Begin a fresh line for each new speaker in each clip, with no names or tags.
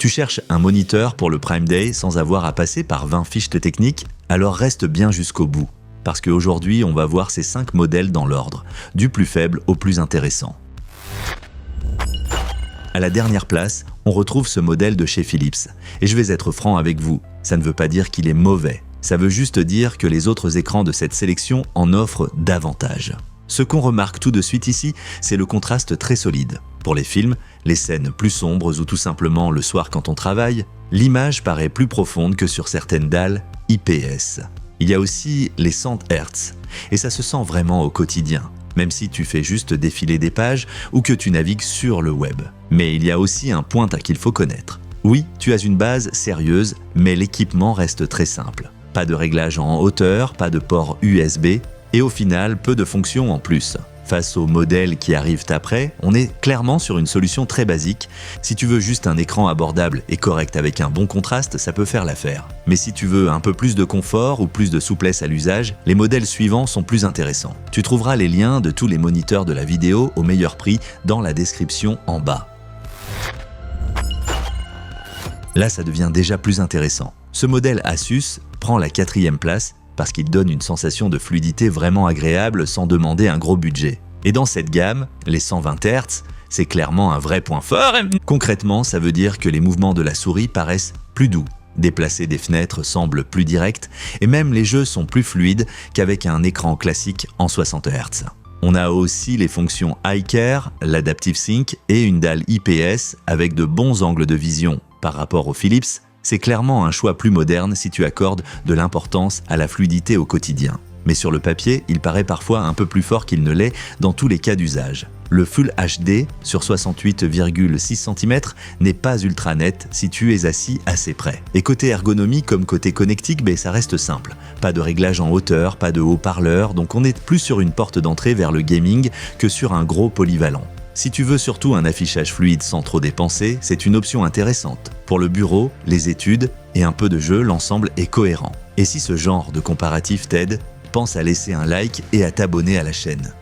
Tu cherches un moniteur pour le Prime Day sans avoir à passer par 20 fiches techniques? Alors reste bien jusqu'au bout. Parce qu'aujourd'hui, on va voir ces 5 modèles dans l'ordre, du plus faible au plus intéressant. À la dernière place, on retrouve ce modèle de chez Philips. Et je vais être franc avec vous, ça ne veut pas dire qu'il est mauvais. Ça veut juste dire que les autres écrans de cette sélection en offrent davantage. Ce qu'on remarque tout de suite ici, c'est le contraste très solide. Pour les films, les scènes plus sombres ou tout simplement le soir quand on travaille, l'image paraît plus profonde que sur certaines dalles IPS. Il y a aussi les 100 Hz, et ça se sent vraiment au quotidien, même si tu fais juste défiler des pages ou que tu navigues sur le web. Mais il y a aussi un point qu'il faut connaître. Oui, tu as une base sérieuse, mais l'équipement reste très simple. Pas de réglage en hauteur, pas de port USB, et au final, peu de fonctions en plus. Face aux modèles qui arrivent après, on est clairement sur une solution très basique. Si tu veux juste un écran abordable et correct avec un bon contraste, ça peut faire l'affaire. Mais si tu veux un peu plus de confort ou plus de souplesse à l'usage, les modèles suivants sont plus intéressants. Tu trouveras les liens de tous les moniteurs de la vidéo au meilleur prix dans la description en bas. Là, ça devient déjà plus intéressant. Ce modèle Asus prend la 4e place parce qu'il donne une sensation de fluidité vraiment agréable sans demander un gros budget. Et dans cette gamme, les 120 Hz, c'est clairement un vrai point fort. Concrètement, ça veut dire que les mouvements de la souris paraissent plus doux. Déplacer des fenêtres semble plus direct et même les jeux sont plus fluides qu'avec un écran classique en 60 Hz. On a aussi les fonctions Eye Care, l'Adaptive Sync et une dalle IPS avec de bons angles de vision par rapport au Philips. C'est clairement un choix plus moderne si tu accordes de l'importance à la fluidité au quotidien. Mais sur le papier, il paraît parfois un peu plus fort qu'il ne l'est dans tous les cas d'usage. Le Full HD sur 68,6 cm n'est pas ultra net si tu es assis assez près. Et côté ergonomie comme côté connectique, ça reste simple. Pas de réglage en hauteur, pas de haut-parleur, donc on est plus sur une porte d'entrée vers le gaming que sur un gros polyvalent. Si tu veux surtout un affichage fluide sans trop dépenser, c'est une option intéressante. Pour le bureau, les études et un peu de jeu, l'ensemble est cohérent. Et si ce genre de comparatif t'aide, pense à laisser un like et à t'abonner à la chaîne.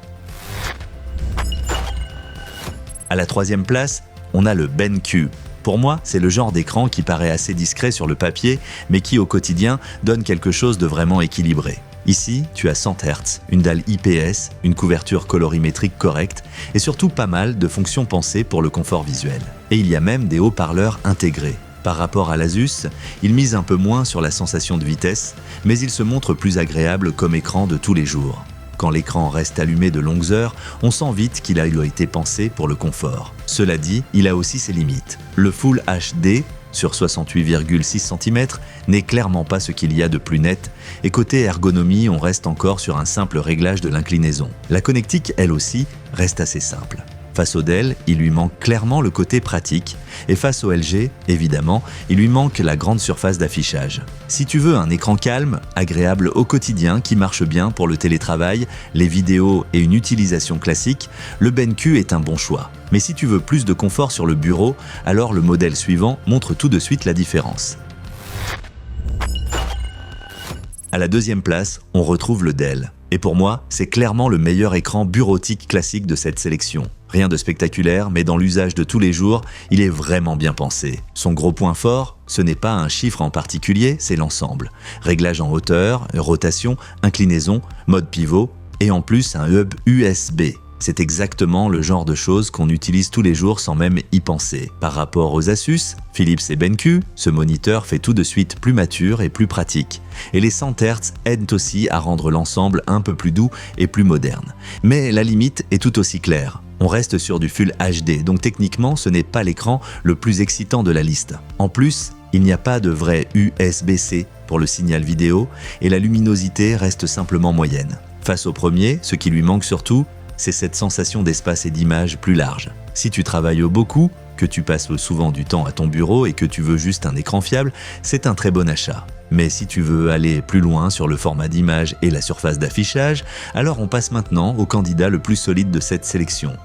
À la 3e place, on a le BenQ. Pour moi, c'est le genre d'écran qui paraît assez discret sur le papier, mais qui au quotidien donne quelque chose de vraiment équilibré. Ici, tu as 100 Hz, une dalle IPS, une couverture colorimétrique correcte et surtout pas mal de fonctions pensées pour le confort visuel. Et il y a même des haut-parleurs intégrés. Par rapport à l'Asus, il mise un peu moins sur la sensation de vitesse, mais il se montre plus agréable comme écran de tous les jours. Quand l'écran reste allumé de longues heures, on sent vite qu'il a été pensé pour le confort. Cela dit, il a aussi ses limites. Le Full HD sur 68,6 cm n'est clairement pas ce qu'il y a de plus net, et côté ergonomie, on reste encore sur un simple réglage de l'inclinaison. La connectique, elle aussi, reste assez simple. Face au Dell, il lui manque clairement le côté pratique, et face au LG, évidemment, il lui manque la grande surface d'affichage. Si tu veux un écran calme, agréable au quotidien, qui marche bien pour le télétravail, les vidéos et une utilisation classique, le BenQ est un bon choix. Mais si tu veux plus de confort sur le bureau, alors le modèle suivant montre tout de suite la différence. À la 2e place, on retrouve le Dell. Et pour moi, c'est clairement le meilleur écran bureautique classique de cette sélection. Rien de spectaculaire, mais dans l'usage de tous les jours, il est vraiment bien pensé. Son gros point fort, ce n'est pas un chiffre en particulier, c'est l'ensemble. Réglage en hauteur, rotation, inclinaison, mode pivot, et en plus un hub USB. C'est exactement le genre de choses qu'on utilise tous les jours sans même y penser. Par rapport aux Asus, Philips et BenQ, ce moniteur fait tout de suite plus mature et plus pratique. Et les 100 Hz aident aussi à rendre l'ensemble un peu plus doux et plus moderne. Mais la limite est tout aussi claire. On reste sur du Full HD, donc techniquement ce n'est pas l'écran le plus excitant de la liste. En plus, il n'y a pas de vrai USB-C pour le signal vidéo et la luminosité reste simplement moyenne. Face au premier, ce qui lui manque surtout, c'est cette sensation d'espace et d'image plus large. Si tu travailles beaucoup, que tu passes souvent du temps à ton bureau et que tu veux juste un écran fiable, c'est un très bon achat. Mais si tu veux aller plus loin sur le format d'image et la surface d'affichage, alors on passe maintenant au candidat le plus solide de cette sélection.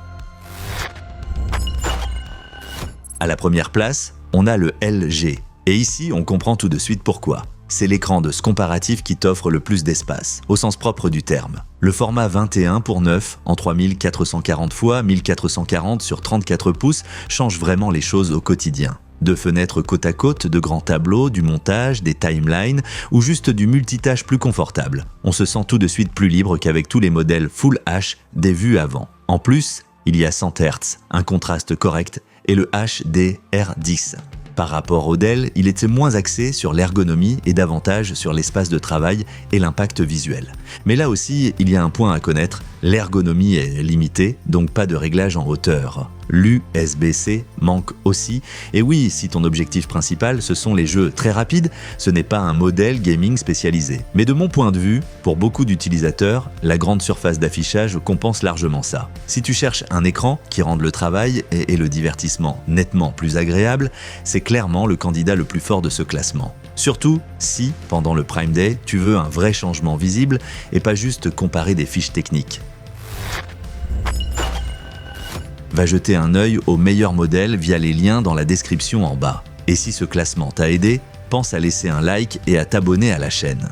À la 1re place, on a le LG. Et ici, on comprend tout de suite pourquoi. C'est l'écran de ce comparatif qui t'offre le plus d'espace, au sens propre du terme. Le format 21:9 en 3440 x 1440 sur 34 pouces change vraiment les choses au quotidien. De fenêtres côte à côte, de grands tableaux, du montage, des timelines ou juste du multitâche plus confortable. On se sent tout de suite plus libre qu'avec tous les modèles Full H des vues avant. En plus, il y a 100 Hz, un contraste correct et le HDR10. Par rapport au Dell, il était moins axé sur l'ergonomie et davantage sur l'espace de travail et l'impact visuel. Mais là aussi, il y a un point à connaître, l'ergonomie est limitée, donc pas de réglage en hauteur. L'USB-C manque aussi, et oui, si ton objectif principal ce sont les jeux très rapides, ce n'est pas un modèle gaming spécialisé. Mais de mon point de vue, pour beaucoup d'utilisateurs, la grande surface d'affichage compense largement ça. Si tu cherches un écran qui rende le travail et le divertissement nettement plus agréable, c'est clairement le candidat le plus fort de ce classement. Surtout si, pendant le Prime Day, tu veux un vrai changement visible et pas juste comparer des fiches techniques. Va jeter un œil aux meilleurs modèles via les liens dans la description en bas. Et si ce classement t'a aidé, pense à laisser un like et à t'abonner à la chaîne.